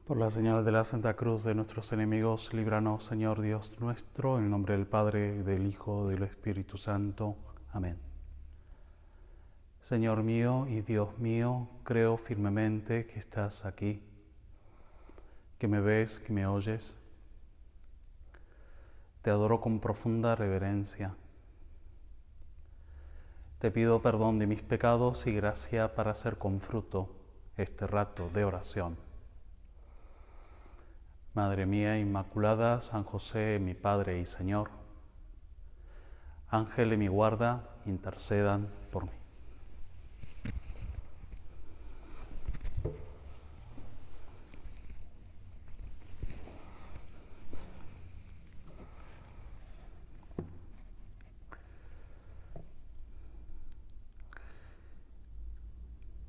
Por la señal de la Santa Cruz de nuestros enemigos, líbranos, Señor Dios nuestro, en el nombre del Padre, del Hijo, y del Espíritu Santo. Amén. Señor mío y Dios mío, creo firmemente que estás aquí, que me ves, que me oyes. Te adoro con profunda reverencia. Te pido perdón de mis pecados y gracia para hacer con fruto este rato de oración. Madre mía Inmaculada, San José, mi Padre y Señor, Ángel de mi guarda, intercedan por mí.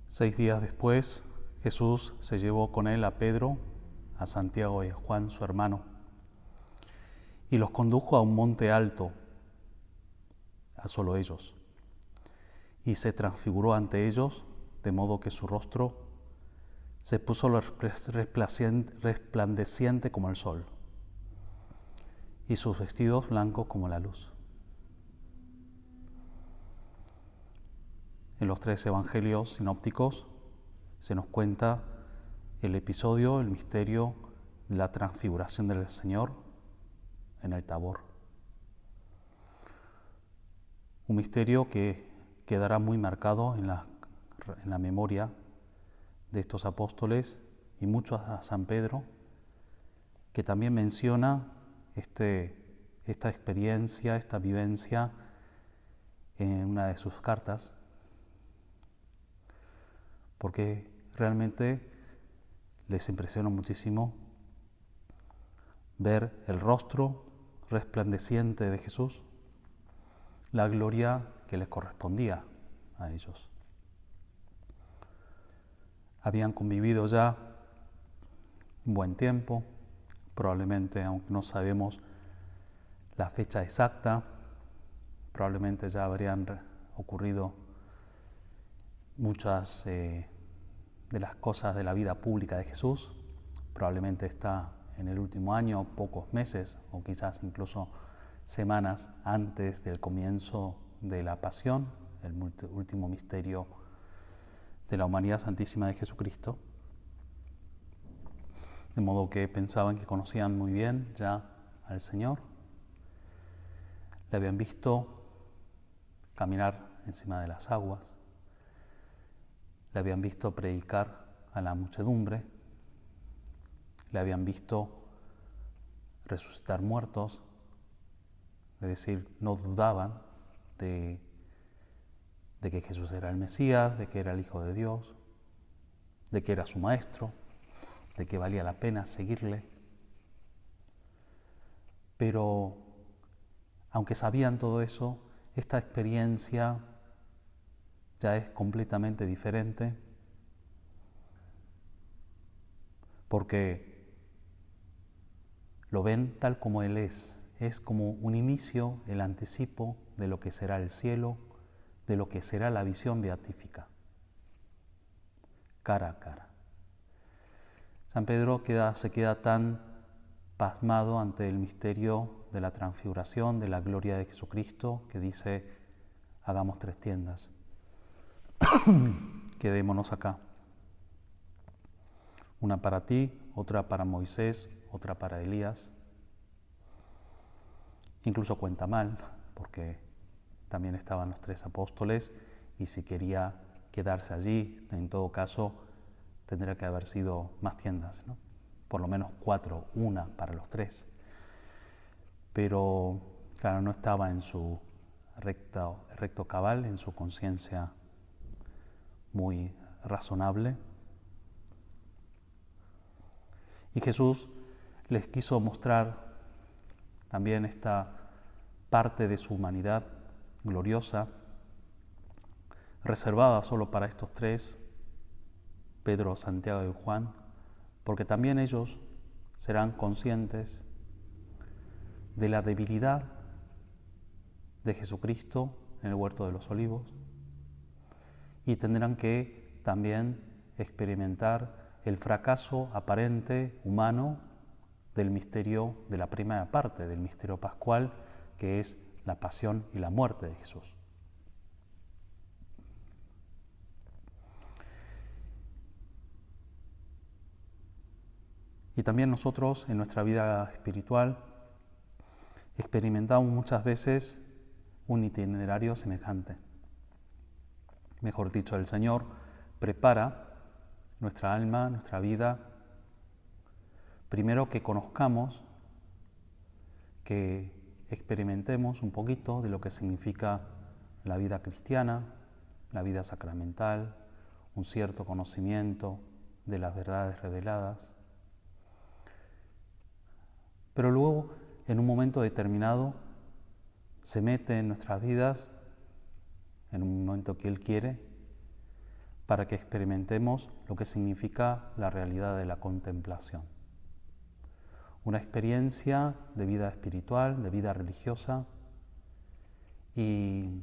Seis días después, Jesús se llevó con él a Pedro, a Santiago y a Juan, su hermano, y los condujo a un monte alto, a solo ellos, y se transfiguró ante ellos, de modo que su rostro se puso resplandeciente como el sol, y sus vestidos blancos como la luz. En los tres evangelios sinópticos se nos cuenta el episodio, el misterio de la transfiguración del Señor en el Tabor. Un misterio que quedará muy marcado en la memoria de estos apóstoles y muchos a San Pedro, que también menciona esta experiencia, esta vivencia en una de sus cartas, porque realmente les impresionó muchísimo ver el rostro resplandeciente de Jesús, la gloria que les correspondía a ellos. Habían convivido ya un buen tiempo, probablemente, aunque no sabemos la fecha exacta, probablemente ya habrían ocurrido muchas de las cosas de la vida pública de Jesús. Probablemente está en el último año, pocos meses o quizás incluso semanas antes del comienzo de la pasión, el último misterio de la humanidad santísima de Jesucristo. De modo que pensaban que conocían muy bien ya al Señor. Le habían visto caminar encima de las aguas. Le habían visto predicar a la muchedumbre. Le habían visto resucitar muertos. Es decir, no dudaban de que Jesús era el Mesías, de que era el Hijo de Dios, de que era su Maestro, de que valía la pena seguirle. Pero, aunque sabían todo eso, esta experiencia ya es completamente diferente, porque lo ven tal como Él es como un inicio, el anticipo de lo que será el cielo, de lo que será la visión beatífica, cara a cara. San Pedro se queda tan pasmado ante el misterio de la transfiguración, de la gloria de Jesucristo, que dice: hagamos 3 tiendas, quedémonos acá. Una para ti, otra para Moisés, otra para Elías. Incluso cuenta mal, porque también estaban los 3 apóstoles, y si quería quedarse allí, en todo caso, tendría que haber sido más tiendas, ¿no? Por lo menos 4, una para los 3. Pero, claro, no estaba en su recto cabal, en su conciencia muy razonable. Y Jesús les quiso mostrar también esta parte de su humanidad gloriosa, reservada solo para estos 3, Pedro, Santiago y Juan, porque también ellos serán conscientes de la debilidad de Jesucristo en el huerto de los olivos y tendrán que también experimentar el fracaso aparente humano del misterio, de la primera parte del misterio pascual, que es la pasión y la muerte de Jesús. Y también nosotros en nuestra vida espiritual experimentamos muchas veces un itinerario semejante. Mejor dicho, el Señor prepara nuestra alma, nuestra vida, primero que conozcamos, que experimentemos un poquito de lo que significa la vida cristiana, la vida sacramental, un cierto conocimiento de las verdades reveladas. Pero luego, en un momento determinado, se mete en nuestras vidas, en un momento que Él quiere, para que experimentemos lo que significa la realidad de la contemplación. Una experiencia de vida espiritual, de vida religiosa, y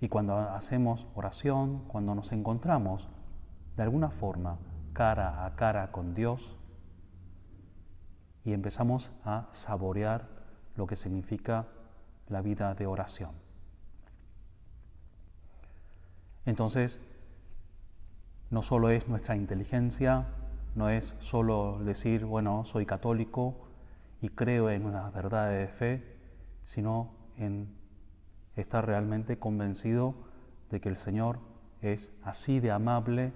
cuando hacemos oración, cuando nos encontramos de alguna forma cara a cara con Dios, y empezamos a saborear lo que significa la vida de oración. Entonces, no solo es nuestra inteligencia, no es solo decir, bueno, soy católico y creo en unas verdades de fe, sino en estar realmente convencido de que el Señor es así de amable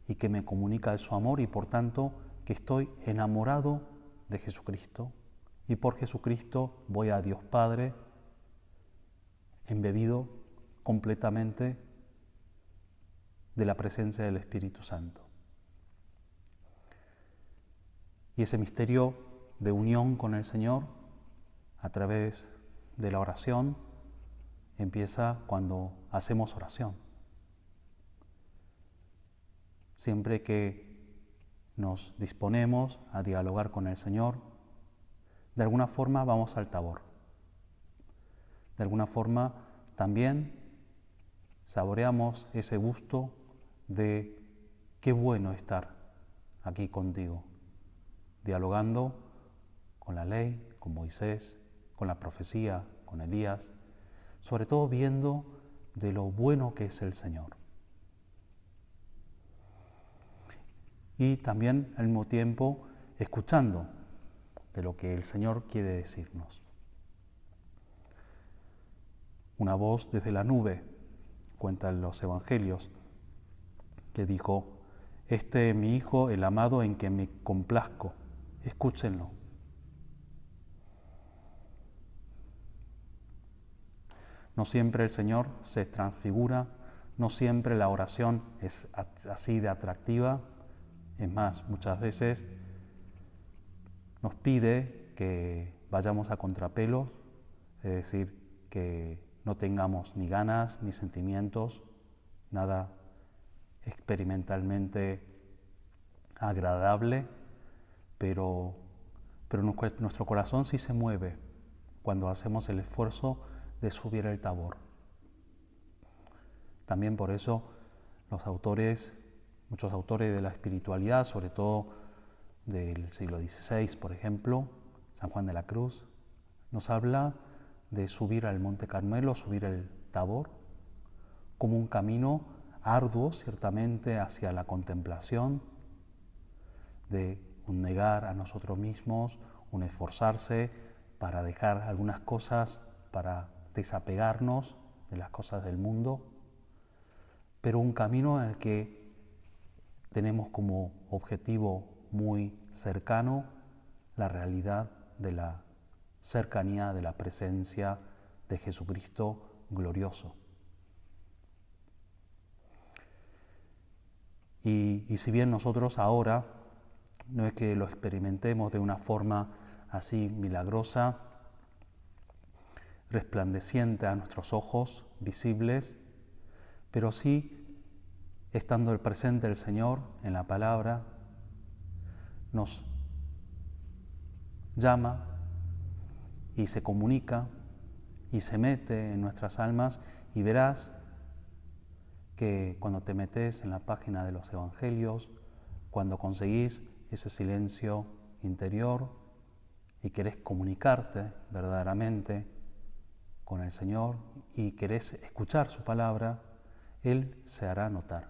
y que me comunica de su amor y por tanto que estoy enamorado de Jesucristo y por Jesucristo voy a Dios Padre embebido completamente de la presencia del Espíritu Santo. Y ese misterio de unión con el Señor a través de la oración empieza cuando hacemos oración. Siempre que nos disponemos a dialogar con el Señor, de alguna forma vamos al Tabor. De alguna forma también saboreamos ese gusto de qué bueno estar aquí contigo, dialogando con la ley, con Moisés, con la profecía, con Elías, sobre todo viendo de lo bueno que es el Señor. Y también al mismo tiempo escuchando de lo que el Señor quiere decirnos. Una voz desde la nube, cuentan los evangelios, que dijo, este es mi Hijo, el amado en que me complazco, escúchenlo. No siempre el Señor se transfigura, no siempre la oración es así de atractiva. Es más, muchas veces nos pide que vayamos a contrapelo, es decir, que no tengamos ni ganas ni sentimientos, nada experimentalmente agradable, pero nuestro corazón sí se mueve cuando hacemos el esfuerzo de subir el Tabor. También por eso muchos autores de la espiritualidad, sobre todo del siglo XVI, por ejemplo, San Juan de la Cruz, nos habla de subir al Monte Carmelo, subir el Tabor, como un camino arduo, ciertamente, hacia la contemplación, de un negar a nosotros mismos, un esforzarse para dejar algunas cosas, para desapegarnos de las cosas del mundo, pero un camino en el que tenemos como objetivo muy cercano la realidad de la cercanía de la presencia de Jesucristo glorioso. Y si bien nosotros ahora no es que lo experimentemos de una forma así milagrosa, resplandeciente a nuestros ojos, visibles, pero sí, estando el presente del Señor en la palabra, nos llama y se comunica y se mete en nuestras almas y verás que cuando te metes en la página de los Evangelios, cuando conseguís ese silencio interior y querés comunicarte verdaderamente con el Señor y querés escuchar su palabra, Él se hará notar.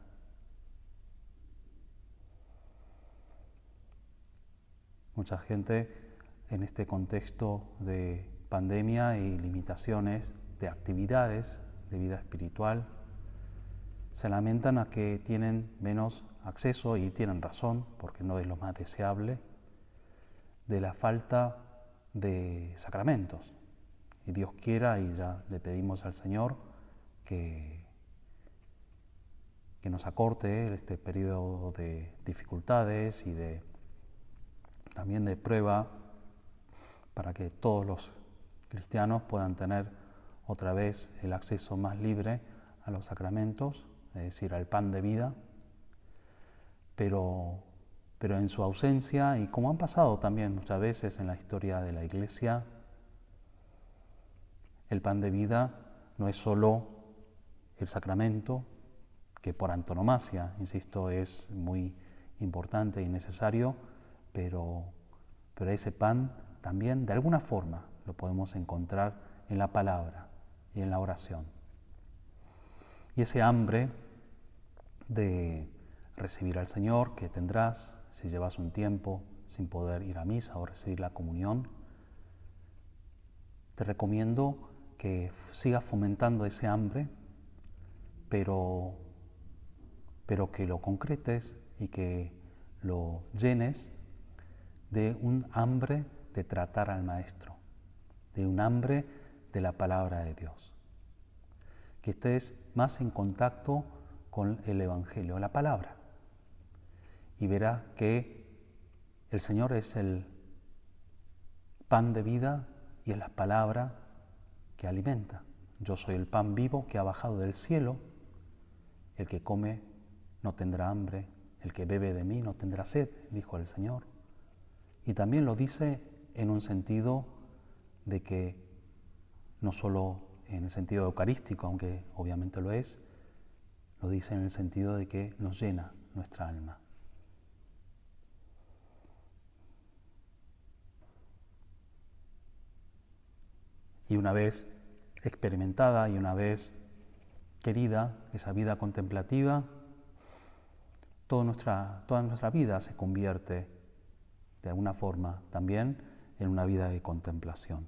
Mucha gente en este contexto de pandemia y limitaciones de actividades de vida espiritual se lamentan a que tienen menos acceso, y tienen razón, porque no es lo más deseable, de la falta de sacramentos. Y Dios quiera, y ya le pedimos al Señor que nos acorte este periodo de dificultades y también de prueba, para que todos los cristianos puedan tener otra vez el acceso más libre a los sacramentos, es decir, al pan de vida, pero en su ausencia, y como han pasado también muchas veces en la historia de la Iglesia, el pan de vida no es solo el sacramento, que por antonomasia, insisto, es muy importante y necesario, pero ese pan también de alguna forma lo podemos encontrar en la palabra y en la oración. Y ese hambre de recibir al Señor que tendrás si llevas un tiempo sin poder ir a misa o recibir la comunión, te recomiendo que sigas fomentando ese hambre, pero que lo concretes y que lo llenes de un hambre de tratar al Maestro, de un hambre de la palabra de Dios. Que estés más en contacto con el Evangelio, la palabra, y verás que el Señor es el pan de vida y es la palabra que alimenta. Yo soy el pan vivo que ha bajado del cielo. El que come no tendrá hambre, el que bebe de mí no tendrá sed, dijo el Señor. Y también lo dice en un sentido de que no solo en el sentido eucarístico, aunque obviamente lo es, lo dice en el sentido de que nos llena nuestra alma. Y una vez experimentada y una vez querida esa vida contemplativa, toda nuestra vida se convierte de alguna forma también en una vida de contemplación.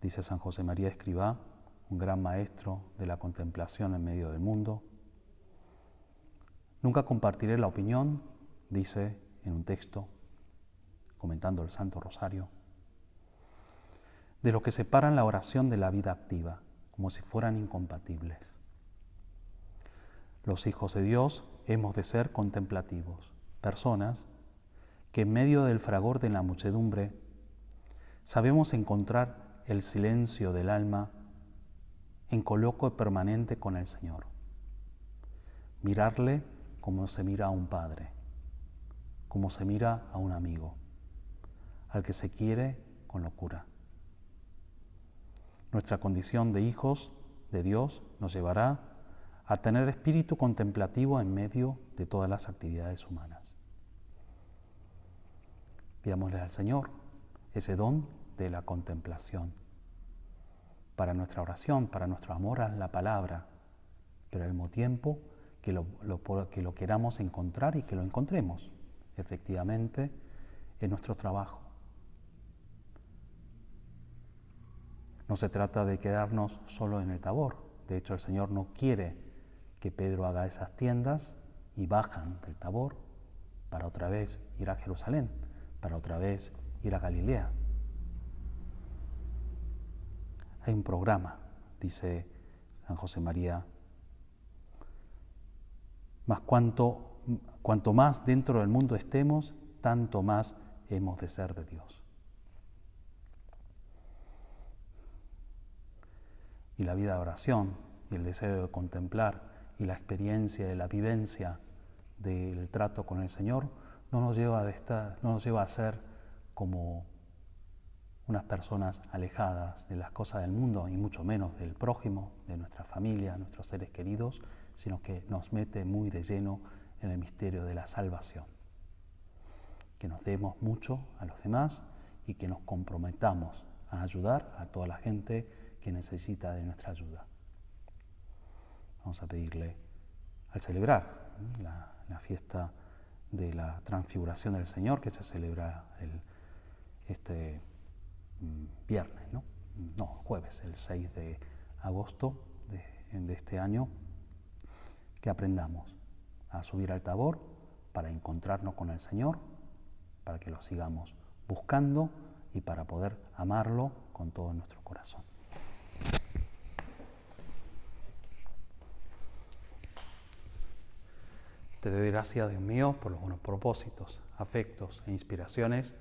Dice San José María Escrivá, un gran maestro de la contemplación en medio del mundo: nunca compartiré la opinión, dice en un texto comentando el Santo Rosario, de lo que separan la oración de la vida activa, como si fueran incompatibles. Los hijos de Dios hemos de ser contemplativos, personas que en medio del fragor de la muchedumbre sabemos encontrar el silencio del alma en coloquio permanente con el Señor. Mirarle como se mira a un padre, como se mira a un amigo, al que se quiere con locura. Nuestra condición de hijos de Dios nos llevará a tener espíritu contemplativo en medio de todas las actividades humanas. Pidámosle al Señor ese don de la contemplación para nuestra oración, para nuestro amor a la palabra, pero al mismo tiempo que lo queramos encontrar y que lo encontremos efectivamente en nuestro trabajo. No se trata de quedarnos solo en el Tabor. De hecho, el Señor no quiere que Pedro haga esas tiendas y bajan del Tabor para otra vez ir a Jerusalén, para otra vez ir a Galilea. Hay un programa, dice San José María, mas cuanto más dentro del mundo estemos, tanto más hemos de ser de Dios. Y la vida de oración y el deseo de contemplar y la experiencia de la vivencia del trato con el Señor no nos lleva a ser como unas personas alejadas de las cosas del mundo y mucho menos del prójimo, de nuestra familia, nuestros seres queridos, sino que nos mete muy de lleno en el misterio de la salvación. Que nos demos mucho a los demás y que nos comprometamos a ayudar a toda la gente que necesita de nuestra ayuda. Vamos a pedirle, al celebrar la fiesta de la transfiguración del Señor, que se celebra este viernes, jueves, el 6 de agosto de este año, que aprendamos a subir al Tabor para encontrarnos con el Señor, para que lo sigamos buscando y para poder amarlo con todo nuestro corazón. Te doy gracias, Dios mío, por los buenos propósitos, afectos e inspiraciones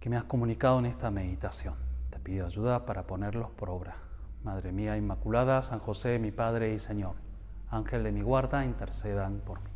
que me has comunicado en esta meditación. Te pido ayuda para ponerlos por obra. Madre mía Inmaculada, San José, mi Padre y Señor, Ángel de mi guarda, intercedan por mí.